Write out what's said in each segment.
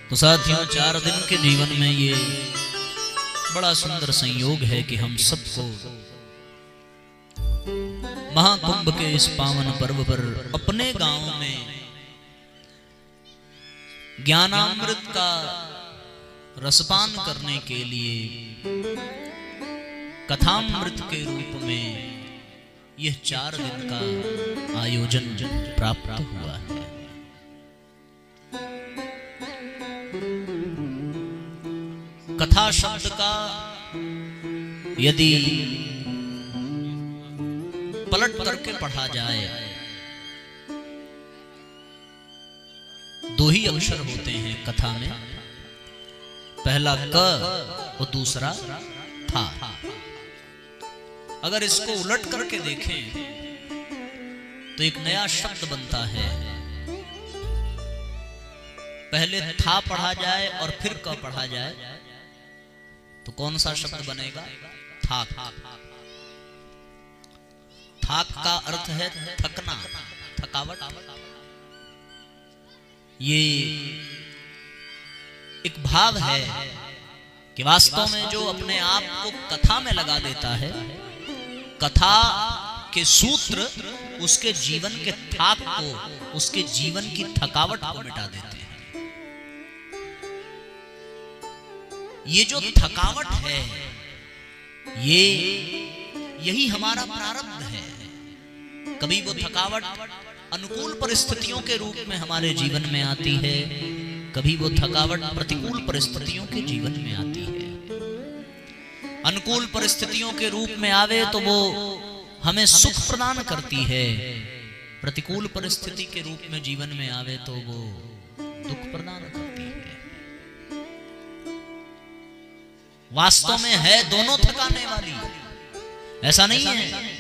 तो साथियों, 4 दिन के जीवन में ये बड़ा सुंदर संयोग है कि हम सबको महाकुंभ के इस पावन पर्व पर अपने गांव में ज्ञानामृत का रसपान करने के लिए कथामृत के रूप में यह 4 दिन का आयोजन प्राप्त हुआ है। कथा शब्द का यदि पलट करके पढ़ा जाए, 2 ही अक्षर होते हैं कथा में, पहला क और दूसरा था। अगर इसको उलट करके देखें तो एक नया शब्द बनता है। पहले था पढ़ा जाए और फिर क पढ़ा जाए तो कौन सा शब्द बनेगा? थाक। थाक का अर्थ है थकना, थकावट। ये एक भाव है कि वास्तव में जो अपने आप को कथा में लगा देता है, कथा के सूत्र उसके जीवन के थाक को, उसके जीवन की थकावट को मिटा देते हैं। ये जो थकावट है, यही हमारा प्रारब्ध है। कभी वो थकावट अनुकूल परिस्थितियों के रूप में हमारे जीवन में आती है, कभी वो थकावट प्रतिकूल परिस्थितियों के जीवन में आती है। अनुकूल परिस्थितियों के रूप में आवे तो वो हमें सुख प्रदान करती है, प्रतिकूल परिस्थिति के रूप में जीवन में आवे तो वो दुख प्रदान करती है। वास्तव में है दोनों थकाने वाली, ऐसा नहीं है।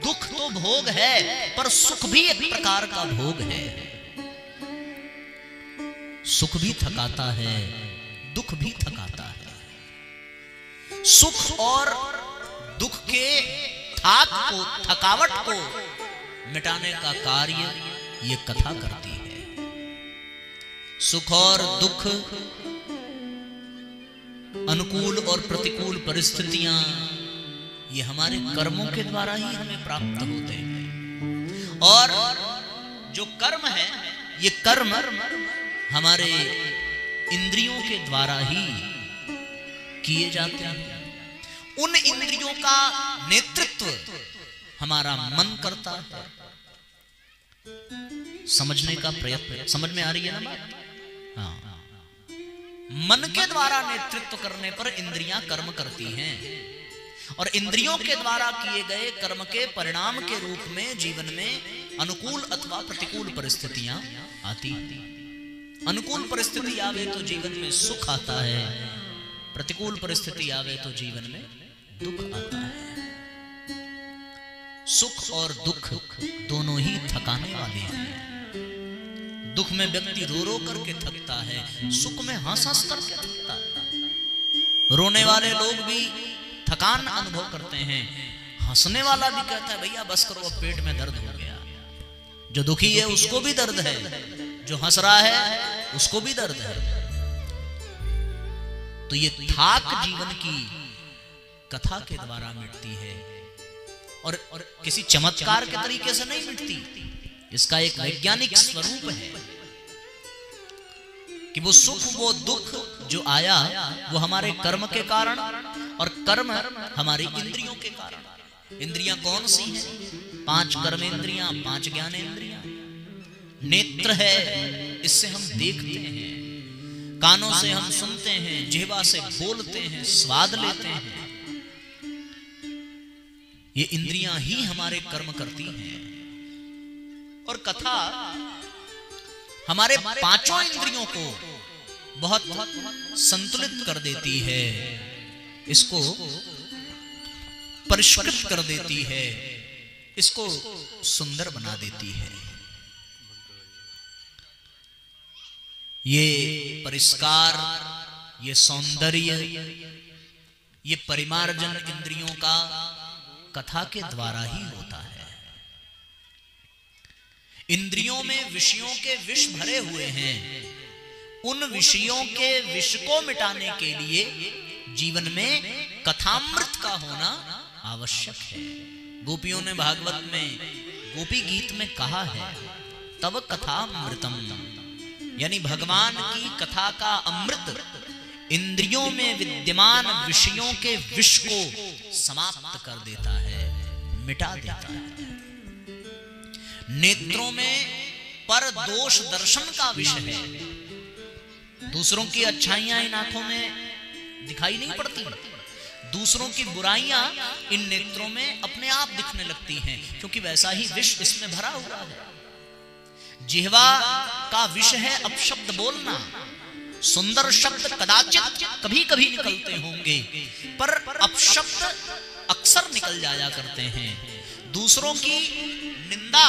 दुख तो भोग है, पर सुख भी एक प्रकार का भोग है। सुख भी थकाता है, दुख भी थकाता है। सुख और दुख के थाक को, थकावट को मिटाने का कार्य ये कथा करती है। सुख और दुख, अनुकूल और प्रतिकूल परिस्थितियां, ये हमारे कर्मों के द्वारा ही हमें प्राप्त होते हैं। और जो कर्म है, ये कर्म हमारे इंद्रियों के द्वारा ही किए जाते हैं। उन इंद्रियों का नेतृत्व हमारा मन करता है। समझने का प्रयत्न, समझ में आ रही है ना बात? हाँ। मन के द्वारा नेतृत्व करने पर इंद्रियां कर्म करती हैं, और इंद्रियों के द्वारा किए गए कर्म के परिणाम के रूप में जीवन में अनुकूल अथवा प्रतिकूल परिस्थितियां आती हैं। अनुकूल परिस्थिति आवे तो जीवन में सुख आता है, प्रतिकूल परिस्थिति आवे तो जीवन में दुख आता है। सुख और दुख दोनों ही थकाने वाले हैं। दुख में व्यक्ति रो रो करके थकता है, सुख में हंस हंस करके थकता है। रोने वाले लोग भी थकान अनुभव करते हैं, हंसने वाला भी कहता है भैया बस करो, अब पेट में दर्द हो गया। जो दुखी है उसको भी दर्द है, जो हंस रहा है उसको भी दर्द है। तो ये थाक जीवन की कथा के द्वारा मिटती है, और किसी चमत्कार के तरीके से नहीं मिटती। इसका एक वैज्ञानिक स्वरूप है कि वो सुख, वो दुख जो आया वो हमारे कर्म के कारण, और कर्म हमारी इंद्रियों के कारण। इंद्रियां कौन सी हैं? 5 कर्म इंद्रियां, 5 ज्ञान इंद्रियां। नेत्र है, इससे हम देखते हैं। कानों से हम सुनते हैं, जिह्वा से बोलते हैं, स्वाद लेते हैं। ये इंद्रियां ही हमारे कर्म करती हैं। और कथा हमारे 5 इंद्रियों को बहुत संतुलित कर देती है, इसको परिष्कृत कर देती है, इसको सुंदर बना देती है। ये परिष्कार, ये सौंदर्य, ये परिमार्जन इंद्रियों का कथा के द्वारा ही होता है। इंद्रियों में विषयों के विष भरे हुए हैं, उन विषयों के विष को मिटाने के लिए जीवन में कथामृत का होना आवश्यक है। गोपियों ने भागवत में गोपी गीत में कहा है, तब कथामृतम, यानी भगवान की कथा का अमृत इंद्रियों में विद्यमान विषयों के विष को समाप्त कर देता है, मिटा देता है। नेत्रों में पर दोष दर्शन का विषय है। दूसरों की अच्छाइयां इन आंखों में दिखाई नहीं पड़ती, दूसरों की बुराइयां इन नेत्रों में अपने आप दिखने लगती हैं, क्योंकि वैसा ही विष इसमें भरा हुआ है। जिह्वा का विष है अपशब्द बोलना। सुंदर शब्द कदाचित कभी कभी निकलते होंगे, पर अपशब्द अक्सर निकल जाया करते हैं। दूसरों की निंदा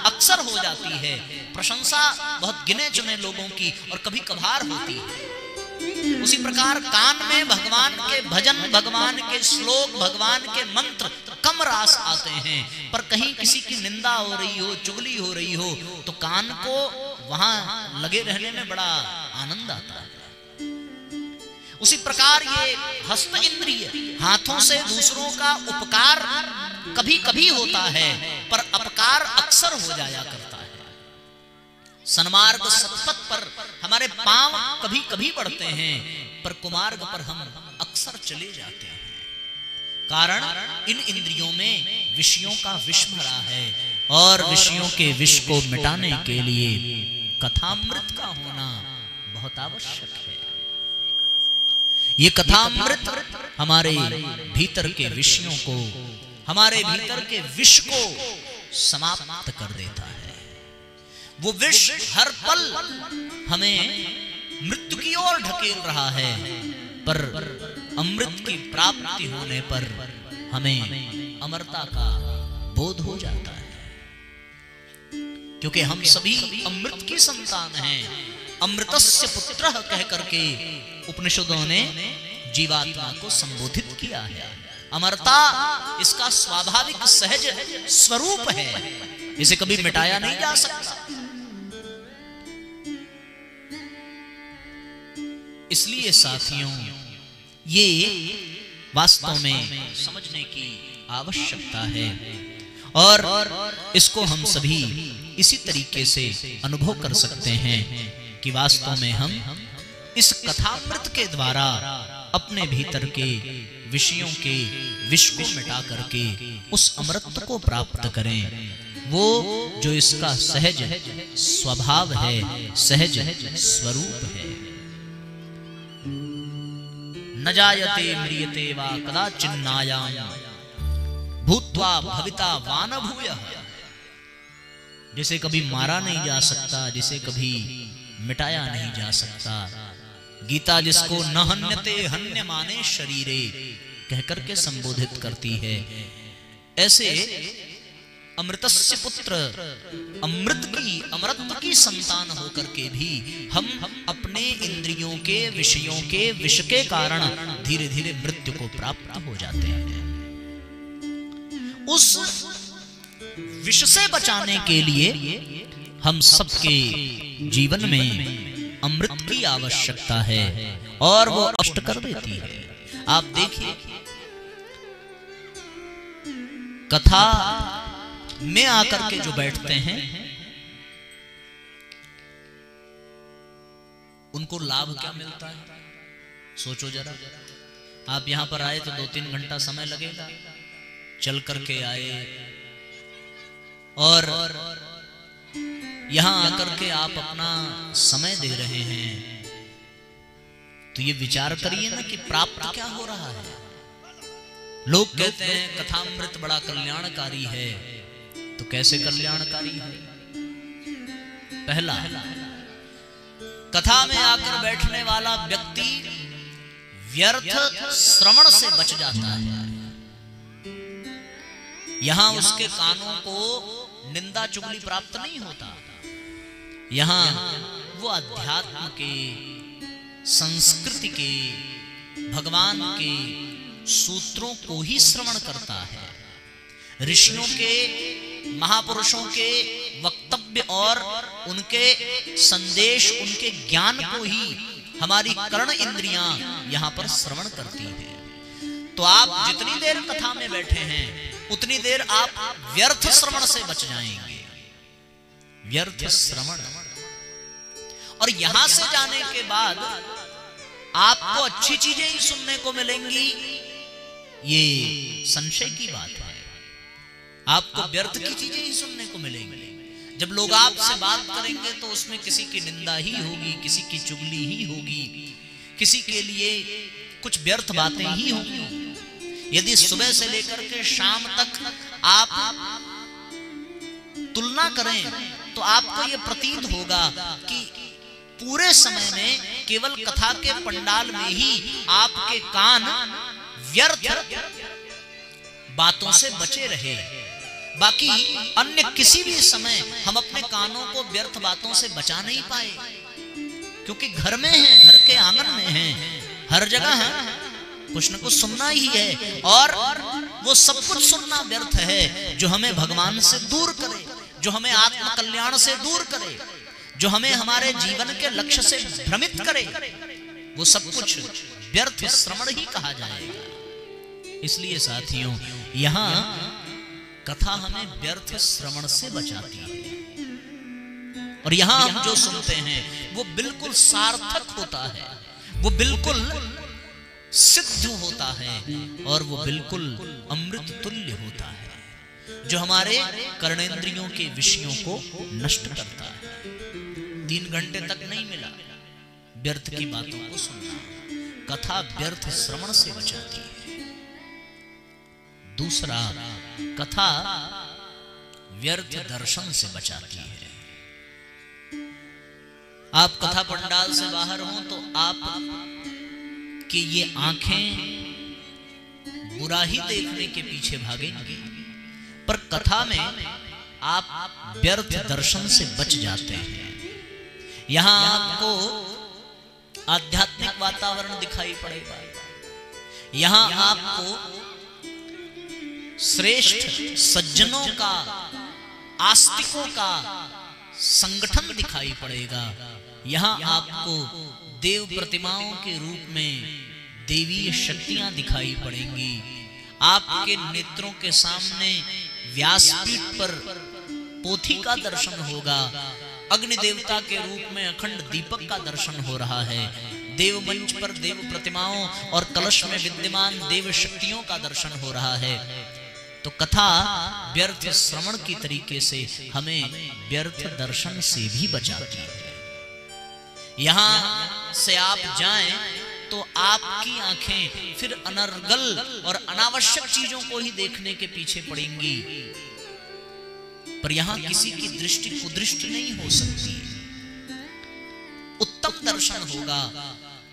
अक्सर हो जाती है, प्रशंसा बहुत गिने चुने लोगों की और कभी कभार होती है। उसी प्रकार कान में भगवान के भजन, भगवान के श्लोक, भगवान के मंत्र कम रास आते हैं, पर कहीं किसी की निंदा हो रही हो, चुगली हो रही हो, तो कान को वहां लगे रहने में बड़ा आनंद आता है। उसी प्रकार ये हस्त इंद्रिय, हाथों से दूसरों का उपकार कभी कभी होता है, पर अपकार अक्सर हो जाया करता है। सन्मार्ग सत्पथ पर हमारे पांव कभी कभी बढ़ते हैं, पर कुमार्ग पर हम अक्सर चले जाते हैं। कारण इन इंद्रियों में विषयों का विष भरा है, और विषयों के विष को मिटाने के लिए कथामृत का होना बहुत आवश्यक है। ये कथामृत हमारे भीतर के विषयों को, हमारे भीतर के विष को समाप्त कर देता है। वो विष हर पल हमें मृत्यु की ओर ढकेल रहा है, पर अमृत की प्राप्ति होने पर हमें अमरता का बोध हो जाता है, क्योंकि हम सभी अमृत की संतान हैं। अमृतस्य पुत्रः कह करके उपनिषदों ने जीवात्मा को संबोधित किया है। अमरता इसका स्वाभाविक सहज स्वरूप है, इसे कभी मिटाया नहीं जा सकता। इसलिए साथियों, ये वास्तव में समझने की आवश्यकता है, और इसको हम सभी इसी तरीके से अनुभव कर सकते हैं कि वास्तव में हम इस कथामृत के द्वारा अपने भीतर के विषयों के विष को मिटा करके उस अमृत को प्राप्त करें। वो जो इसका सहज स्वभाव है, सहज स्वरूप है। न जायते म्रियते वा कदाचिन्नायाम भूत्वा भविता वा न भूयः। जिसे कभी मारा नहीं जा सकता, जिसे कभी मिटाया नहीं जा सकता। गीता जिसको न हन्यते हन्यमाने शरीरे कहकर के संबोधित करती है, ऐसे अमृतस्य पुत्र, अमृत की संतान होकर के भी हम अपने इंद्रियों के विषयों के विष के कारण धीरे धीरे मृत्यु को प्राप्त हो जाते हैं। उस विष से बचाने के लिए हम सबके जीवन में अमृत की आवश्यकता है, और वो अष्ट कर देती है। आप देखिए, कथा में आकर के जो बैठते हैं उनको लाभ क्या मिलता है? सोचो जरा। आप यहां पर आए तो 2-3 घंटा समय लगेगा, चल करके आए, और यहां आकर के आप अपना समय दे रहे हैं, तो ये विचार करिए ना कि प्राप्त क्या हो रहा है। लोग कहते हैं कथामृत बड़ा कल्याणकारी है, तो कैसे कल्याणकारी है? पहला, कथा में आकर बैठने वाला व्यक्ति व्यर्थ श्रवण से बच जाता है। यहां उसके कानों को निंदा चुगली प्राप्त नहीं होता। यहां वो अध्यात्म के, संस्कृति के, भगवान के सूत्रों को ही श्रवण करता है। ऋषियों के, महापुरुषों के वक्तव्य और उनके संदेश, उनके ज्ञान को ही हमारी कर्ण इंद्रियां यहां पर श्रवण करती हैं। तो आप जितनी देर कथा में बैठे हैं उतनी देर आप व्यर्थ श्रवण से बच जाएंगे, व्यर्थ श्रवण। और यहां से जाने के बाद आपको अच्छी चीजें ही सुनने को मिलेंगी, ये संशय की बात है। आपको व्यर्थ की चीजें ही सुनने को मिलेंगी। जब लोग आपसे बात करेंगे तो उसमें किसी की निंदा ही होगी, किसी की चुगली ही होगी, किसी के लिए कुछ व्यर्थ बातें ही होंगी। यदि सुबह से लेकर के शाम तक आप तुलना करें तो आपको यह प्रतीत होगा कि पूरे समय में केवल कथा के पंडाल में ही आपके कान व्यर्थ बातों से बचे रहे। बाकी अन्य किसी भी समय हम अपने कानों को व्यर्थ बातों से बचा नहीं पाए, क्योंकि घर में हैं, घर के आंगन में हैं, हर जगह है, कुछ न कुछ सुनना ही है। और वो सब कुछ सुनना व्यर्थ है जो हमें भगवान से दूर करे, जो हमें आत्म कल्याण से दूर करे, जो हमें हमारे जीवन के लक्ष्य से भ्रमित करे, वो सब कुछ व्यर्थ श्रवण ही कहा जाएगा। इसलिए साथियों, यहाँ कथा हमें व्यर्थ श्रवण से बचाती है। और यहाँ हम जो सुनते हैं वो बिल्कुल सार्थक होता है, वो बिल्कुल सिद्ध होता है, और वो बिल्कुल अमृत तुल्य होता है, जो हमारे कर्णेंद्रियों के विषयों को नष्ट करता है। 3 घंटे तक नहीं मिला व्यर्थ की बातों को सुनना, कथा व्यर्थ श्रवण से बचाती है। दूसरा, कथा व्यर्थ दर्शन से बचाती है। आप कथा पंडाल से बाहर हो तो आप कि ये आंखें बुरा ही देखने के पीछे भागेंगी, पर कथा में आप व्यर्थ दर्शन से बच जाते हैं। यहां आपको आध्यात्मिक वातावरण दिखाई पड़ेगा, यहां आपको श्रेष्ठ सज्जनों का, आस्तिकों का संगठन दिखाई पड़ेगा। यहां आपको देव प्रतिमाओं के रूप में देवीय शक्तियां दिखाई पड़ेंगी। आपके नेत्रों के सामने व्यासपीठ पर पोथी का दर्शन होगा, अग्नि देवता के रूप में अखंड दीपक का दर्शन हो रहा है, देव मंच पर देव प्रतिमाओं और कलश में विद्यमान देव शक्तियों का दर्शन हो रहा है। तो कथा व्यर्थ श्रवण की तरीके से हमें व्यर्थ दर्शन से भी बचाती है। यहां से आप जाएं तो आपकी आंखें फिर अनर्गल और अनावश्यक चीजों को ही देखने के पीछे पड़ेंगी, पर यहां किसी की दृष्टि कुदृष्टि नहीं हो सकती, उत्तम दर्शन होगा।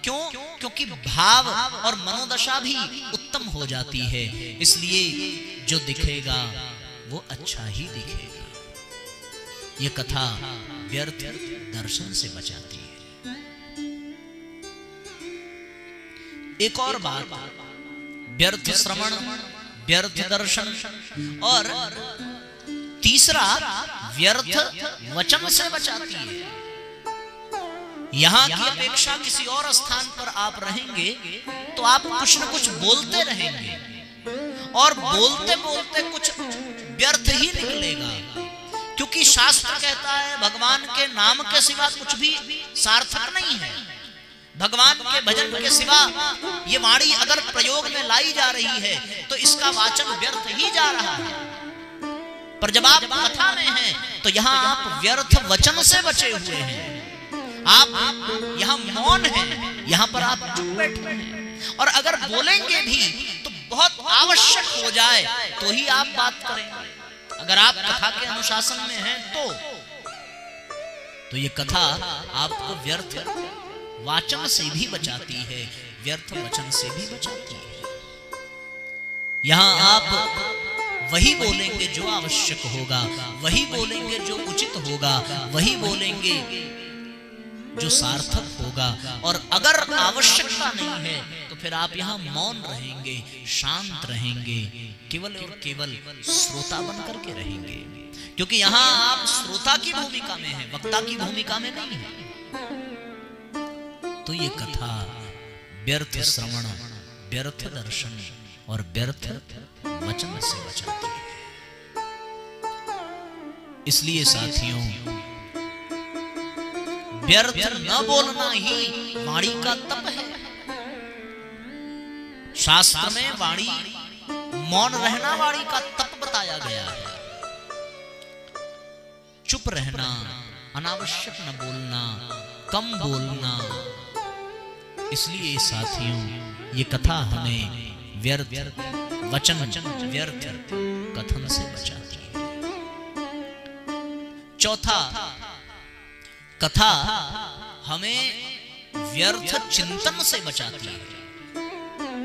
क्यों? क्योंकि भाव और मनोदशा भी उत्तम हो जाती है, इसलिए जो दिखेगा वो अच्छा ही दिखेगा। ये कथा व्यर्थ दर्शन से बचाती है। एक और बात, व्यर्थ श्रवण, व्यर्थ दर्शन, और तीसरा व्यर्थ वचन से बचाती है। यहां की अपेक्षा किसी और स्थान पर आप रहेंगे तो आप कुछ न कुछ बोलते रहेंगे, और बोलते बोलते कुछ व्यर्थ ही निकलेगा, क्योंकि शास्त्र कहता है भगवान के नाम के सिवा कुछ भी सार्थक नहीं है। भगवान के भजन के सिवा ये वाणी अगर प्रयोग में लाई जा रही है तो इसका वाचन व्यर्थ ही जा रहा है। पर जब आप कथा में हैं तो यहाँ आप व्यर्थ वचन से बचे हुए हैं, आप यहाँ मौन हैं, यहाँ पर आप चुप बैठे हैं, और अगर बोलेंगे भी तो बहुत आवश्यक हो जाए तो ही आप बात करेंगे। अगर आप कथा के अनुशासन में हैं तो ये कथा आपको व्यर्थ वाचन से भी बचाती है, व्यर्थ वचन से भी बचाती है। यहां आप वही बोलेंगे जो आवश्यक होगा, वही बोलेंगे जो उचित होगा, वही बोलेंगे जो सार्थक होगा, और अगर आवश्यकता नहीं है तो फिर आप यहाँ मौन रहेंगे, शांत रहेंगे, केवल और केवल श्रोता बन करके रहेंगे। क्योंकि यहां आप श्रोता की भूमिका में हैं, वक्ता की भूमिका में नहीं है। तो ये कथा व्यर्थ श्रवण, व्यर्थ दर्शन और व्यर्थ वचन से बचाती है। इसलिए साथियों, व्यर्थ न बोलना ही वाणी का तप है। शास्त्र में वाणी, मौन रहना वाणी का तप बताया गया है। चुप रहना, अनावश्यक न बोलना, कम बोलना। इसलिए साथियों, ये कथा हमें व्यर्थ वचन, व्यर्थ कथन से बचाती है। चौथा, कथा हमें व्यर्थ चिंतन से बचाती है।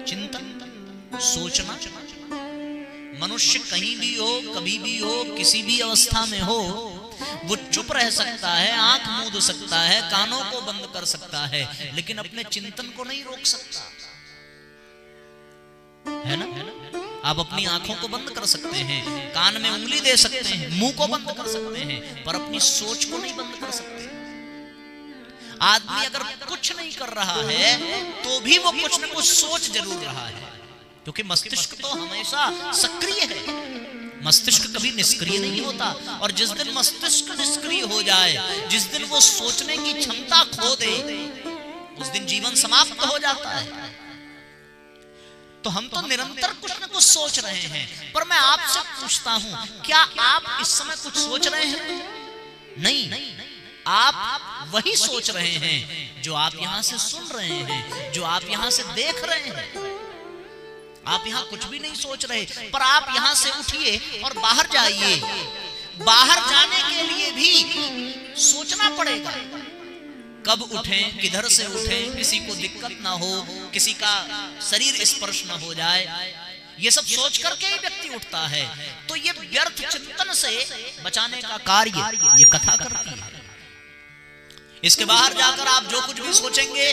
चिंतन, सोचना। मनुष्य कहीं भी हो, कभी भी हो, किसी भी अवस्था में हो, वो चुप रह सकता है, आंख मूंद सकता है, कानों को बंद कर सकता है, लेकिन अपने चिंतन को नहीं रोक सकता, है ना? आप अपनी आंखों को बंद कर सकते हैं, कान में उंगली दे सकते हैं, मुंह को बंद कर सकते हैं, पर अपनी सोच को नहीं बंद कर सकते। आदमी अगर कुछ नहीं कर रहा है तो भी वो कुछ न कुछ सोच जरूर रहा है, क्योंकि मस्तिष्क तो हमेशा सक्रिय है। मस्तिष्क कभी निष्क्रिय नहीं होता, और जिस दिन मस्तिष्क निष्क्रिय हो जाए, जिस दिन वो सोचने की क्षमता खो दे, उस दिन जीवन समाप्त हो जाता है। तो हम तो निरंतर कुछ न कुछ सोच रहे हैं, पर मैं आपसे पूछता हूं, क्या आप इस समय कुछ सोच रहे हैं? नहीं, आप वही सोच रहे हैं जो आप यहां से सुन रहे हैं, जो आप यहां से देख रहे हैं। आप यहां कुछ भी नहीं सोच रहे, पर आप यहां से उठिए और बाहर जाइए। बाहर जाने के लिए भी सोचना पड़ेगा। कब उठें, किधर से उठें, किसी को दिक्कत ना हो, किसी का शरीर स्पर्श ना हो जाए, ये सब सोच करके ही व्यक्ति उठता है। तो ये व्यर्थ चिंतन से बचाने का कार्य ये कथा करती है। इसके बाहर जाकर आप जो कुछ भी सोचेंगे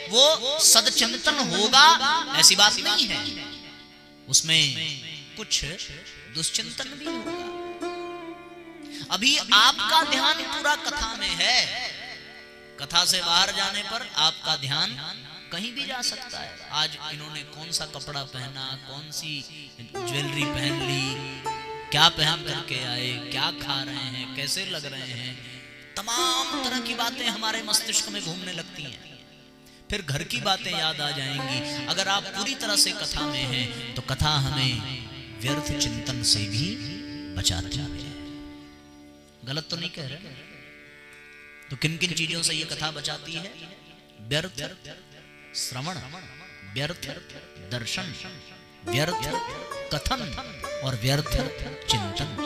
वो सदचिंतन होगा, ऐसी बात नहीं है। उसमें कुछ दुश्चिंतन भी होगा। अभी आपका ध्यान पूरा कथा में है, कथा से बाहर जाने पर आपका ध्यान कहीं भी जा सकता है। आज इन्होंने कौन सा कपड़ा पहना, कौन सी ज्वेलरी पहन ली, क्या पहन करके आए, क्या खा रहे हैं, कैसे लग रहे हैं, तमाम तरह की बातें हमारे मस्तिष्क में घूमने लगती हैं। फिर घर की बातें याद आ जाएंगी। अगर आप पूरी तरह से कथा में हैं तो कथा हमें व्यर्थ चिंतन से भी बचाती है। गलत तो नहीं कह रहे? तो किन किन चीजों से ये कथा बचाती है? व्यर्थ श्रवण, व्यर्थ दर्शन, व्यर्थ कथन और व्यर्थ चिंतन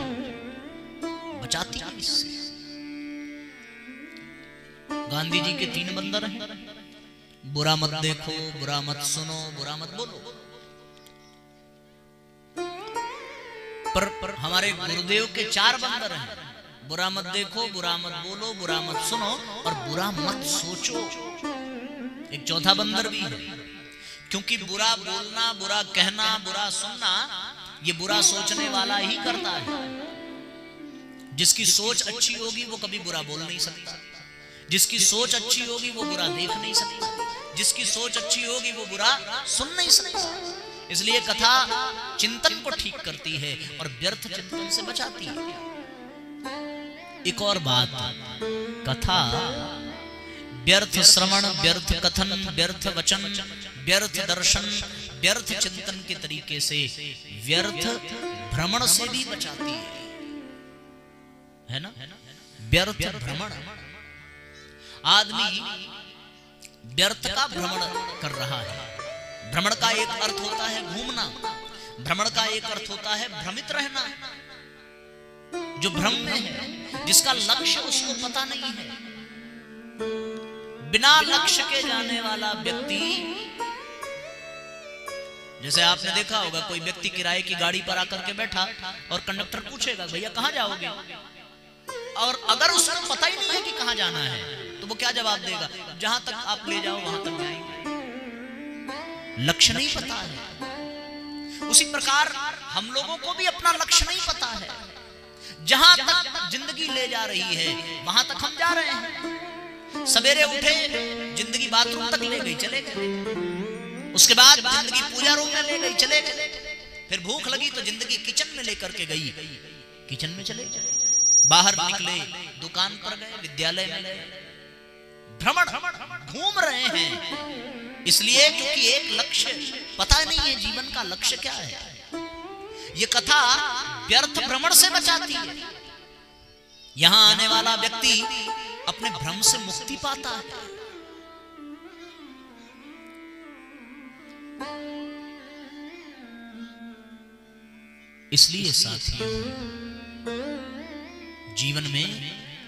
बचाती है इससे। गांधी जी के 3 बंदर हैं। बुरा मत देखो, बुरा मत सुनो, बुरा मत बोलो। पर हमारे गुरुदेव के 4 बंदर हैं। बुरा मत देखो, बुरा मत बोलो, बुरा मत सुनो और बुरा मत सोचो। एक चौथा बंदर भी है, क्योंकि बुरा बोलना, बुरा कहना, बुरा सुनना ये बुरा सोचने वाला ही करता है। जिसकी सोच अच्छी होगी वो कभी बुरा बोल नहीं सकता, जिसकी सोच अच्छी होगी वो बुरा देख नहीं सकता, जिसकी सोच अच्छी होगी वो बुरा सुन नहीं सकता। इसलिए कथा चिंतन को ठीक करती है और व्यर्थ चिंतन से बचाती है। एक और बात, कथा व्यर्थ श्रवण, व्यर्थ कथन, व्यर्थ वचन, व्यर्थ दर्शन, व्यर्थ चिंतन के तरीके से व्यर्थ भ्रमण से भी बचाती है ना? व्यर्थ भ्रमण, आदमी व्यर्थ का भ्रमण कर रहा है। भ्रमण का एक अर्थ होता है घूमना, भ्रमण का एक अर्थ होता है भ्रमित रहना। जो भ्रम में है, जिसका लक्ष्य उसको पता नहीं है, बिना लक्ष्य के जाने वाला व्यक्ति, जैसे आपने देखा होगा कोई व्यक्ति किराए की गाड़ी पर आकर के बैठा और कंडक्टर पूछेगा भैया कहां जाओगे, और अगर उसको पता ही नहीं है कि कहां जाना है तो वो क्या जवाब देगा? जहां तक आप ले जाओ वहां तक जाएंगे। लक्ष्य नहीं पता है। उसी प्रकार हम लोगों को भी अपना लक्ष्य नहीं पता है। जहां तक जिंदगी ले जा रही है वहां तक हम जा रहे हैं। सवेरे उठे, जिंदगी बाथरूम तक ले गई, चले गए। उसके बाद जिंदगी पूजा रूम में ले गई, चले गए। फिर भूख लगी तो जिंदगी किचन में लेकर के गई, किचन में चले गए। बाहर निकले, दुकान पर गए, विद्यालय में गए। भ्रमण, घूम रहे हैं। इसलिए क्योंकि एक लक्ष्य पता नहीं है, जीवन का लक्ष्य क्या है। ये कथा व्यर्थ भ्रमण से बचाती है। यहां आने वाला व्यक्ति अपने भ्रम से मुक्ति पाता है। इसलिए साथियों, जीवन में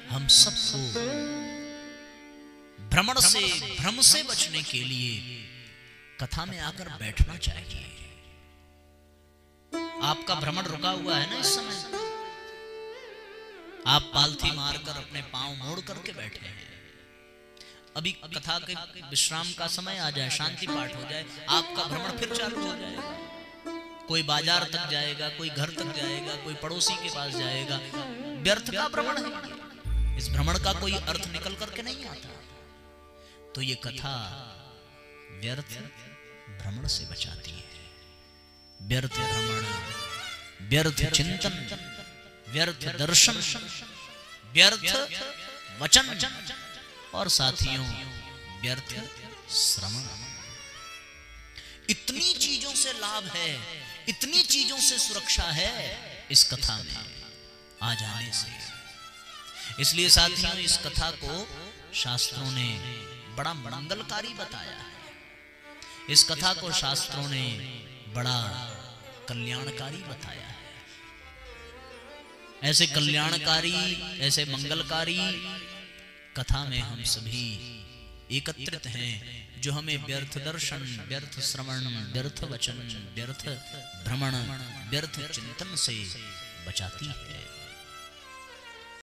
हम सबको भ्रमण से, भ्रम से बचने के लिए कथा में आकर बैठना चाहिए। आपका भ्रमण रुका हुआ है ना इस समय, आप पालथी मारकर अपने पांव मोड़ करके बैठे हैं। अभी कथा के विश्राम का समय आ जाए, शांति पाठ हो जाए, आपका भ्रमण फिर चालू हो जाएगा। कोई बाजार तक जाएगा, कोई घर तक जाएगा, कोई पड़ोसी के पास जाएगा। व्यर्थ का भ्रमण है। इस भ्रमण का कोई अर्थ निकल करके नहीं आता। तो ये कथा व्यर्थ भ्रमण से बचाती है। व्यर्थ भ्रमण, व्यर्थ चिंतन, व्यर्थ दर्शन, व्यर्थ वचन और साथियों व्यर्थ श्रवण। इतनी चीजों से लाभ है, इतनी चीजों से सुरक्षा है इस कथा में आ जाने से। इसलिए साथियों, इस कथा को शास्त्रों ने बड़ा मंगलकारी बताया है। इस कथा को शास्त्रों ने बड़ा कल्याणकारी बताया है। ऐसे कल्याणकारी, ऐसे मंगलकारी कथा में हम सभी एकत्रित हैं, जो हमें व्यर्थ दर्शन, व्यर्थ श्रवण, व्यर्थ वचन, व्यर्थ भ्रमण, व्यर्थ चिंतन से बचाती है।